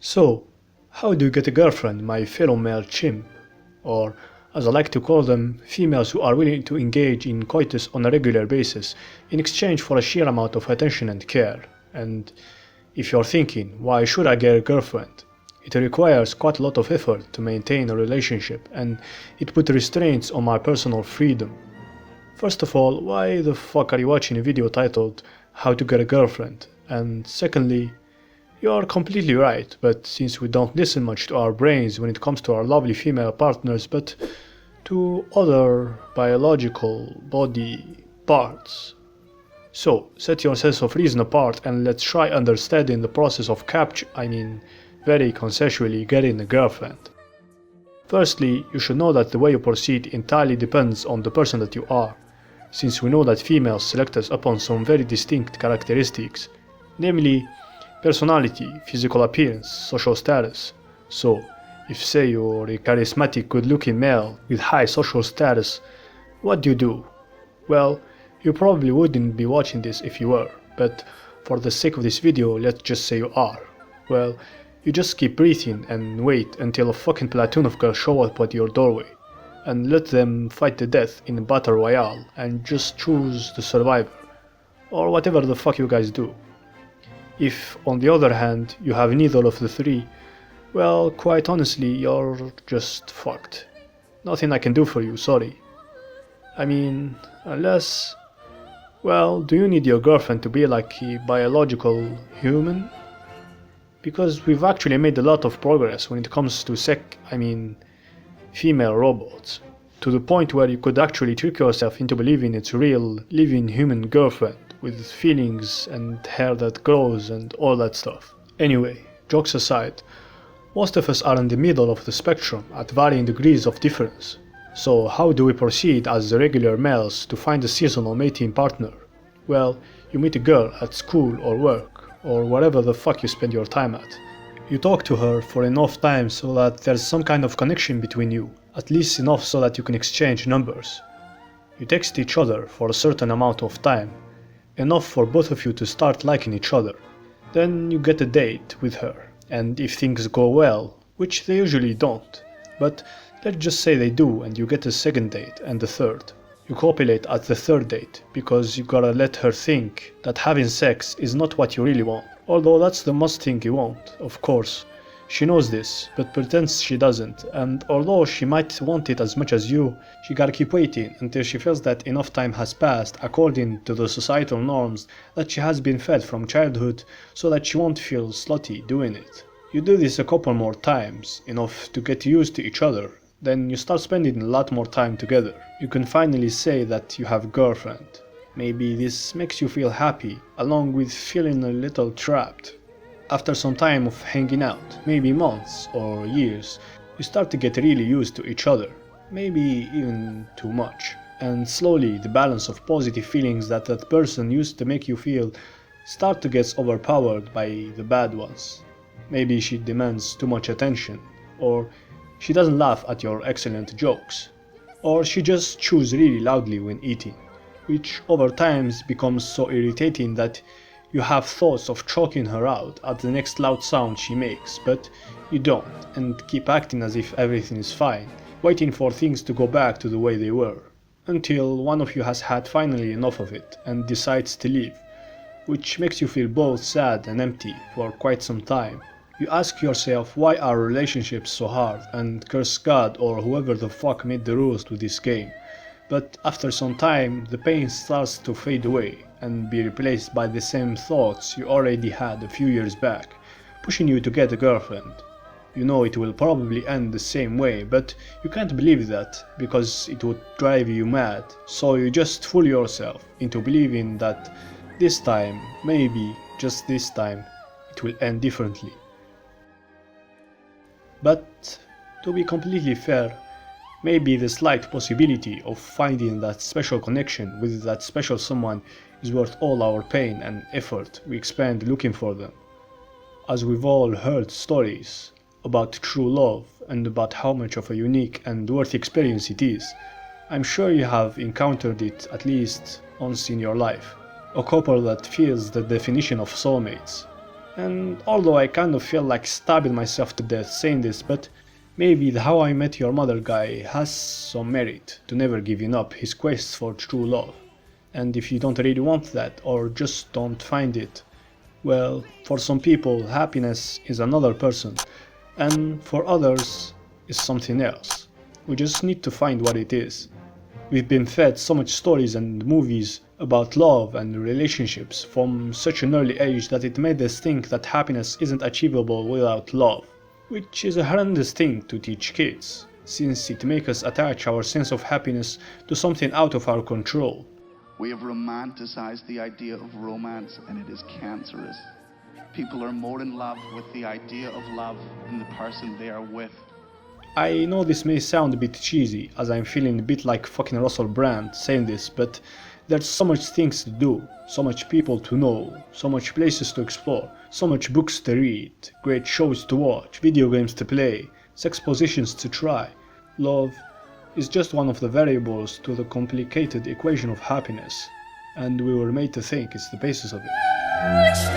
So, how do you get a girlfriend, my fellow male chimp? Or, as I like to call them, females who are willing to engage in coitus on a regular basis in exchange for a sheer amount of attention and care. And if you're thinking, why should I get a girlfriend? It requires quite a lot of effort to maintain a relationship, and it puts restraints on my personal freedom. First of all, why the fuck are you watching a video titled How to Get a Girlfriend? And secondly, you are completely right, but since we don't listen much to our brains when it comes to our lovely female partners, but to other biological body parts. So, set your sense of reason apart and let's try understanding the process of very consensually getting a girlfriend. Firstly, you should know that the way you proceed entirely depends on the person that you are, since we know that females select us upon some very distinct characteristics, namely personality, physical appearance, social status. So, if say you're a charismatic, good-looking male with high social status, what do you do? Well, you probably wouldn't be watching this if you were, but for the sake of this video, let's just say you are. Well, you just keep breathing and wait until a fucking platoon of girls show up at your doorway, and let them fight to death in a battle royale and just choose the survivor, or whatever the fuck you guys do. If, on the other hand, you have neither of the three, well, quite honestly, you're just fucked. Nothing I can do for you, sorry. Unless... Well, do you need your girlfriend to be like a biological human? Because we've actually made a lot of progress when it comes to female robots, to the point where you could actually trick yourself into believing it's a real, living human girlfriend, with feelings and hair that grows and all that stuff. Anyway, jokes aside, most of us are in the middle of the spectrum at varying degrees of difference. So how do we proceed as the regular males to find a seasonal mating partner? Well, you meet a girl at school or work, or wherever the fuck you spend your time at. You talk to her for enough time so that there's some kind of connection between you, at least enough so that you can exchange numbers. You text each other for a certain amount of time, enough for both of you to start liking each other. Then you get a date with her, and if things go well, which they usually don't, but let's just say they do and you get a second date and a third. You copulate at the third date because you gotta let her think that having sex is not what you really want. Although that's the most thing you want, of course. She knows this, but pretends she doesn't, and although she might want it as much as you, she gotta keep waiting until she feels that enough time has passed according to the societal norms that she has been fed from childhood, so that she won't feel slutty doing it. You do this a couple more times, enough to get used to each other, then you start spending a lot more time together. You can finally say that you have a girlfriend. Maybe this makes you feel happy, along with feeling a little trapped. After some time of hanging out, maybe months or years, you start to get really used to each other, maybe even too much. And slowly the balance of positive feelings that person used to make you feel start to get overpowered by the bad ones. Maybe she demands too much attention, or she doesn't laugh at your excellent jokes, or she just chews really loudly when eating, which over time becomes so irritating that you have thoughts of choking her out at the next loud sound she makes, but you don't, and keep acting as if everything is fine, waiting for things to go back to the way they were, until one of you has had finally enough of it and decides to leave, which makes you feel both sad and empty for quite some time. You ask yourself why are relationships so hard and curse God or whoever the fuck made the rules to this game. But after some time, the pain starts to fade away and be replaced by the same thoughts you already had a few years back, pushing you to get a girlfriend. You know it will probably end the same way, but you can't believe that because it would drive you mad, so you just fool yourself into believing that this time, maybe just this time, it will end differently. But, to be completely fair, maybe the slight possibility of finding that special connection with that special someone is worth all our pain and effort we expend looking for them. As we've all heard stories about true love and about how much of a unique and worthy experience it is, I'm sure you have encountered it at least once in your life. A couple that feels the definition of soulmates. And although I kind of feel like stabbing myself to death saying this, but maybe the How I Met Your Mother guy has some merit to never giving up his quest for true love. And if you don't really want that, or just don't find it, well, for some people happiness is another person, and for others is something else. We just need to find what it is. We've been fed so much stories and movies about love and relationships from such an early age that it made us think that happiness isn't achievable without love, which is a horrendous thing to teach kids, since it makes us attach our sense of happiness to something out of our control. We have romanticized the idea of romance, and it is cancerous. People are more in love with the idea of love than the person they are with. I know this may sound a bit cheesy, as I'm feeling a bit like fucking Russell Brand saying this, but there's so much things to do, so much people to know, so much places to explore, so much books to read, great shows to watch, video games to play, sex positions to try. Love is just one of the variables to the complicated equation of happiness, and we were made to think it's the basis of it.